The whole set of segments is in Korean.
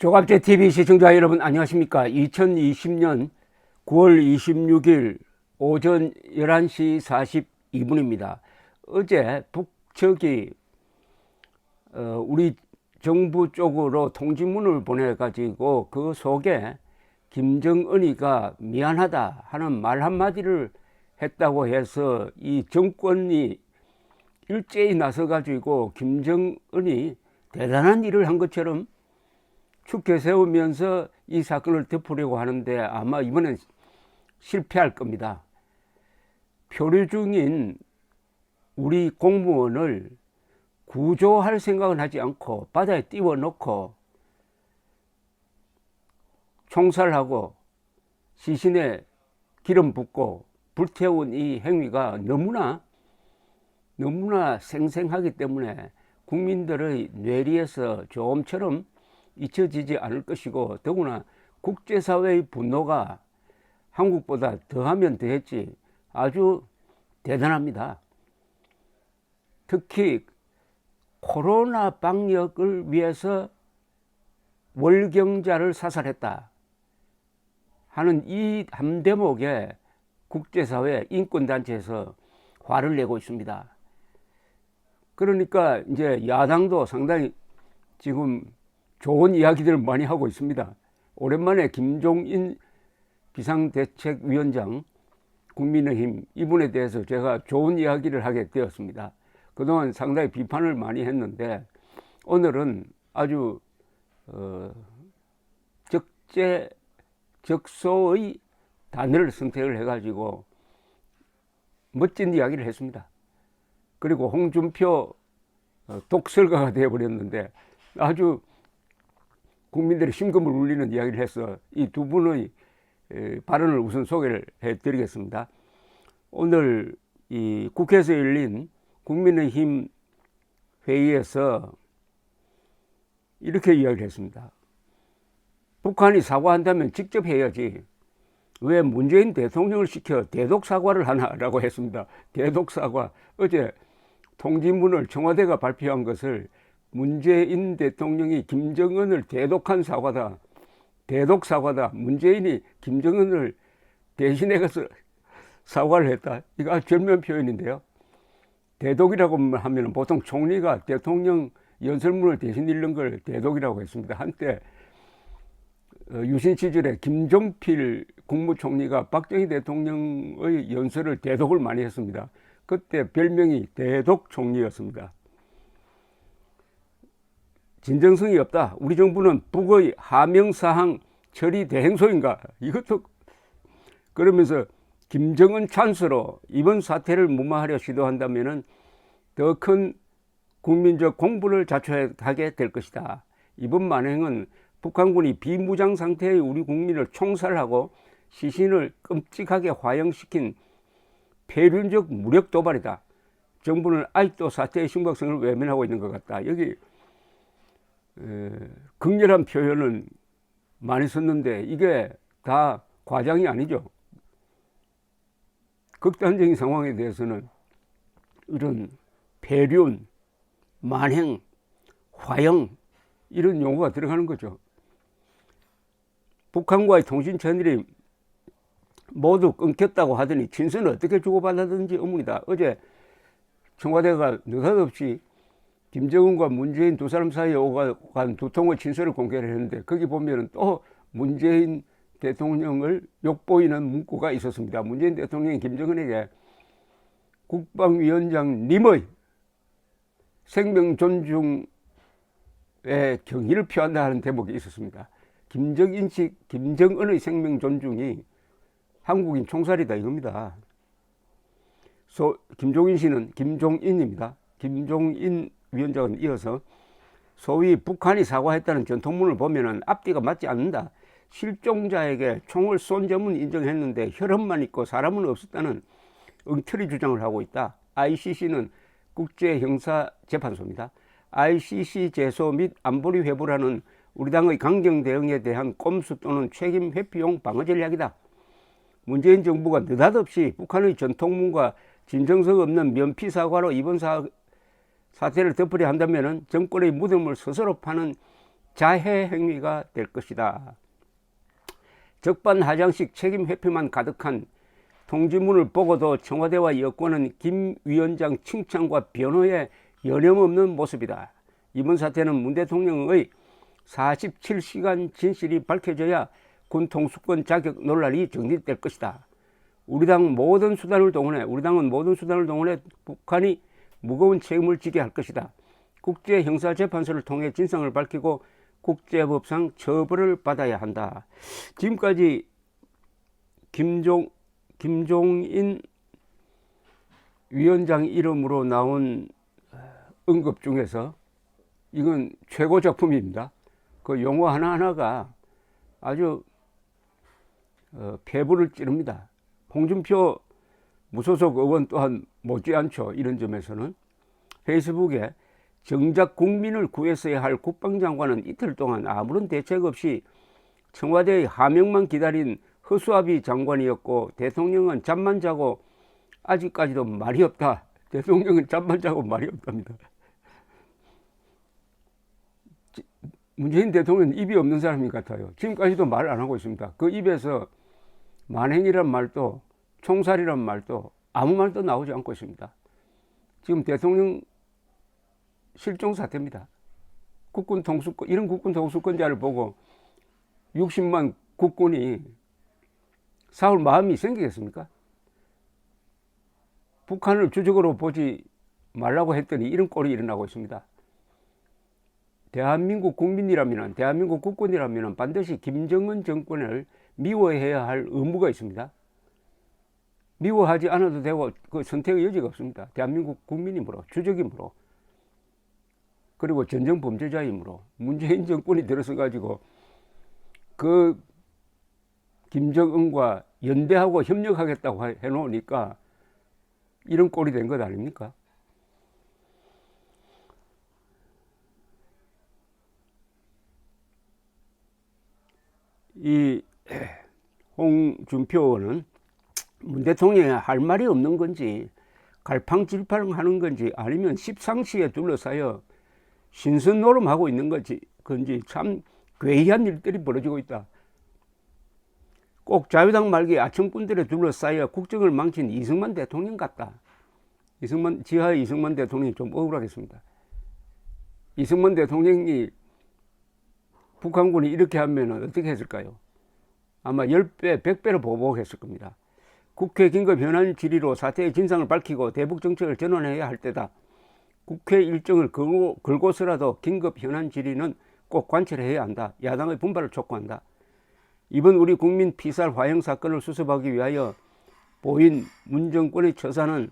조갑제 TV 시청자 여러분 안녕하십니까? 2020년 9월 26일 오전 11시 42분입니다. 어제 북측이 우리 정부 쪽으로 통지문을 보내가지고 그 속에 김정은이가 미안하다 하는 말 한마디를 했다고 해서 이 정권이 일제히 나서가지고 김정은이 대단한 일을 한 것처럼 축켜 세우면서 이 사건을 덮으려고 하는데 아마 이번엔 실패할 겁니다. 표류 중인 우리 공무원을 구조할 생각은 하지 않고 바다에 띄워놓고 총살하고 시신에 기름 붓고 불태운 이 행위가 너무나 생생하기 때문에 국민들의 뇌리에서 조금처럼 잊혀지지 않을 것이고, 더구나 국제사회의 분노가 한국보다 더하면 더했지 아주 대단합니다. 특히 코로나 방역을 위해서 월경자를 사살했다 하는 이 한 대목에 국제사회 인권단체에서 화를 내고 있습니다. 그러니까 이제 야당도 상당히 지금 좋은 이야기들을 많이 하고 있습니다. 오랜만에 김종인 비상대책위원장 국민의힘 이분에 대해서 제가 좋은 이야기를 하게 되었습니다. 그동안 상당히 비판을 많이 했는데 오늘은 아주 적소의 단어를 선택을 해가지고 멋진 이야기를 했습니다. 그리고 홍준표 독설가가 되어버렸는데 아주 국민들의 심금을 울리는 이야기를 해서 이 두 분의 발언을 우선 소개를 해드리겠습니다. 오늘 이 국회에서 열린 국민의힘 회의에서 이렇게 이야기를 했습니다. 북한이 사과한다면 직접 해야지 왜 문재인 대통령을 시켜 대독 사과를 하나라고 했습니다. 대독 사과. 어제 통지문을 청와대가 발표한 것을 문재인 대통령이 김정은을 대독한 사과다. 대독 사과다. 문재인이 김정은을 대신해 가서 사과를 했다. 이거 아주 절묘한 표현인데요. 대독이라고 하면 보통 총리가 대통령 연설문을 대신 읽는 걸 대독이라고 했습니다. 한때 유신 시절에 김종필 국무총리가 박정희 대통령의 연설을 대독을 많이 했습니다. 그때 별명이 대독 총리였습니다. 진정성이 없다. 우리 정부는 북의 하명사항 처리 대행소인가? 이것도 그러면서 김정은 찬스로 이번 사태를 무마하려 시도한다면 더 큰 국민적 공분을 자초하게 될 것이다. 이번 만행은 북한군이 비무장 상태의 우리 국민을 총살하고 시신을 끔찍하게 화형시킨 폐륜적 무력 도발이다. 정부는 아직도 사태의 심각성을 외면하고 있는 것 같다. 여기 극렬한 표현은 많이 썼는데 이게 다 과장이 아니죠. 극단적인 상황에 대해서는 이런 폐륜, 만행, 화형 이런 용어가 들어가는 거죠. 북한과의 통신 채널이 모두 끊겼다고 하더니 친서는 어떻게 주고받았는지 의문이다. 어제 청와대가 느닷없이 김정은과 문재인 두 사람 사이에 오간 두 통의 친서를 공개를 했는데 거기 보면 또 문재인 대통령을 욕보이는 문구가 있었습니다. 문재인 대통령이 김정은에게 국방위원장님의 생명 존중에 경의를 표한다 하는 대목이 있었습니다. 김정은의 생명 존중이 한국인 총살이다 이겁니다. 김종인 씨는 김종인입니다. 김종인 위원장은 이어서 소위 북한이 사과했다는 전통문을 보면은 앞뒤가 맞지 않는다. 실종자에게 총을 쏜 점은 인정했는데 혈흔만 있고 사람은 없었다는 엉터리 주장을 하고 있다. ICC는 국제형사재판소입니다. ICC 제소 및 안보리 회부라는 우리 당의 강경 대응에 대한 꼼수 또는 책임 회피용 방어 전략이다. 문재인 정부가 느닷없이 북한의 전통문과 진정성 없는 면피 사과로 이번 사태를 덮으려 한다면 정권의 무덤을 스스로 파는 자해 행위가 될 것이다. 적반하장식 책임 회피만 가득한 통지문을 보고도 청와대와 여권은 김 위원장 칭찬과 변호에 여념없는 모습이다. 이번 사태는 문 대통령의 47시간 진실이 밝혀져야 군 통수권 자격 논란이 정리될 것이다. 우리당은 모든 수단을 동원해 북한이 무거운 책임을 지게 할 것이다. 국제형사재판소를 통해 진상을 밝히고 국제법상 처벌을 받아야 한다. 지금까지 김종인 위원장 이름으로 나온 언급 중에서 이건 최고 작품입니다. 그 용어 하나하나가 아주 폐부를 찌릅니다. 홍준표 무소속 의원 또한 못지않죠. 이런 점에서는 페이스북에 정작 국민을 구했어야 할 국방장관은 이틀 동안 아무런 대책 없이 청와대의 하명만 기다린 허수아비 장관이었고 대통령은 잠만 자고 아직까지도 말이 없다. 대통령은 잠만 자고 말이 없답니다. 문재인 대통령은 입이 없는 사람인 것 같아요. 지금까지도 말 안 하고 있습니다. 그 입에서 만행이란 말도 총살이란 말도 아무 말도 나오지 않고 있습니다. 지금 대통령 실종 사태입니다. 국군 통수권, 이런 국군 통수권자를 보고 60만 국군이 싸울 마음이 생기겠습니까? 북한을 주적으로 보지 말라고 했더니 이런 꼴이 일어나고 있습니다. 대한민국 국민이라면, 대한민국 국군이라면 반드시 김정은 정권을 미워해야 할 의무가 있습니다. 미워하지 않아도 되고 그 선택의 여지가 없습니다. 대한민국 국민이므로, 주적이므로, 그리고 전쟁 범죄자이므로 문재인 정권이 들어서 가지고 그 김정은과 연대하고 협력하겠다고 해놓으니까 이런 꼴이 된 것 아닙니까? 이 홍준표 의원은 문 대통령이 할 말이 없는 건지 갈팡질팡하는 건지 아니면 십상시에 둘러싸여 신선노름하고 있는 건지 참 괴이한 일들이 벌어지고 있다. 꼭 자유당 말기 아청꾼들에 둘러싸여 국정을 망친 이승만 대통령 같다. 지하의 이승만 대통령이 좀 억울하겠습니다. 이승만 대통령이 북한군이 이렇게 하면 어떻게 했을까요? 아마 10배, 100배로 보복했을 겁니다. 국회 긴급 현안 질의로 사태의 진상을 밝히고 대북 정책을 전환해야 할 때다. 국회 일정을 걸고서라도 긴급 현안 질의는 꼭 관철해야 한다. 야당의 분발을 촉구한다. 이번 우리 국민 피살 화형 사건을 수습하기 위하여 보인 문 정권의 처사는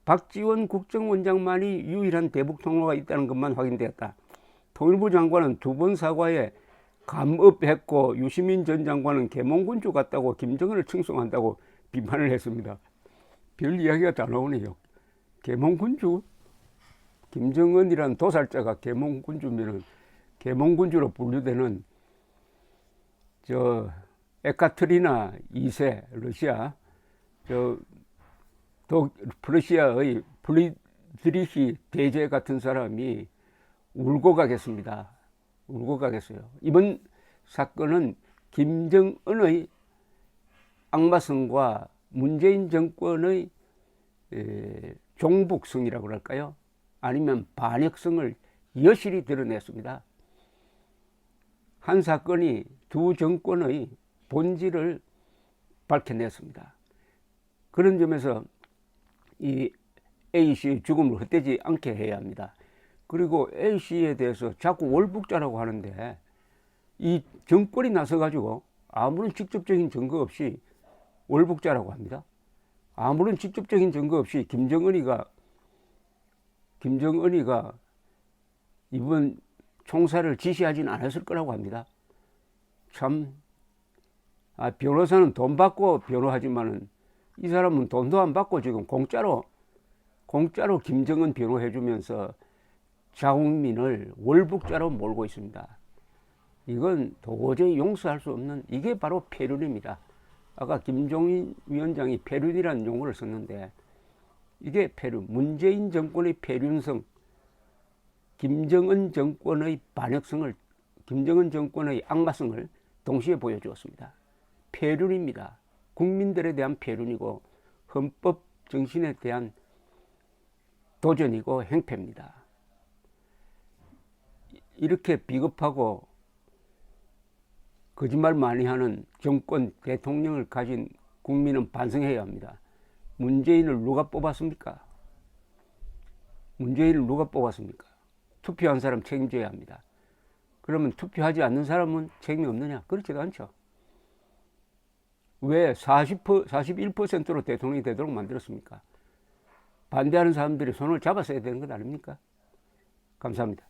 박지원 국정원장만이 유일한 대북 통로가 있다는 것만 확인되었다. 통일부 장관은 2번 사과에 감업했고 유시민 전 장관은 계몽군주 같다고 김정은을 칭송한다고 비판을 했습니다. 별 이야기가 다 나오네요. 계몽군주? 김정은이란 도살자가 계몽군주면은 계몽군주로 분류되는 에카테리나 2세 러시아 프러시아의 프리드리히 대제 같은 사람이 울고 가겠습니다. 울고 가겠어요. 이번 사건은 김정은의 악마성과 문재인 정권의 종북성이라고 할까요? 아니면 반역성을 여실히 드러냈습니다. 한 사건이 두 정권의 본질을 밝혀냈습니다. 그런 점에서 이 A씨의 죽음을 헛되지 않게 해야 합니다. 그리고 A씨에 대해서 자꾸 월북자라고 하는데 이 정권이 나서가지고 아무런 직접적인 증거 없이 월북자라고 합니다. 아무런 직접적인 증거 없이 김정은이가 이번 총살을 지시하지는 않았을 거라고 합니다. 참, 변호사는 돈 받고 변호하지만은 이 사람은 돈도 안 받고 지금 공짜로 김정은 변호해주면서 자국민을 월북자로 몰고 있습니다. 이건 도저히 용서할 수 없는, 이게 바로 폐륜입니다. 아까 김종인 위원장이 폐륜이라는 용어를 썼는데 이게 폐륜, 문재인 정권의 폐륜성, 김정은 정권의 반역성을, 김정은 정권의 악마성을 동시에 보여주었습니다. 폐륜입니다. 국민들에 대한 폐륜이고 헌법 정신에 대한 도전이고 행패입니다. 이렇게 비겁하고 거짓말 많이 하는 정권 대통령을 가진 국민은 반성해야 합니다. 문재인을 누가 뽑았습니까? 문재인을 누가 뽑았습니까? 투표한 사람 책임져야 합니다. 그러면 투표하지 않는 사람은 책임이 없느냐? 그렇지도 않죠. 왜 41%로 대통령이 되도록 만들었습니까? 반대하는 사람들이 손을 잡았어야 되는 것 아닙니까? 감사합니다.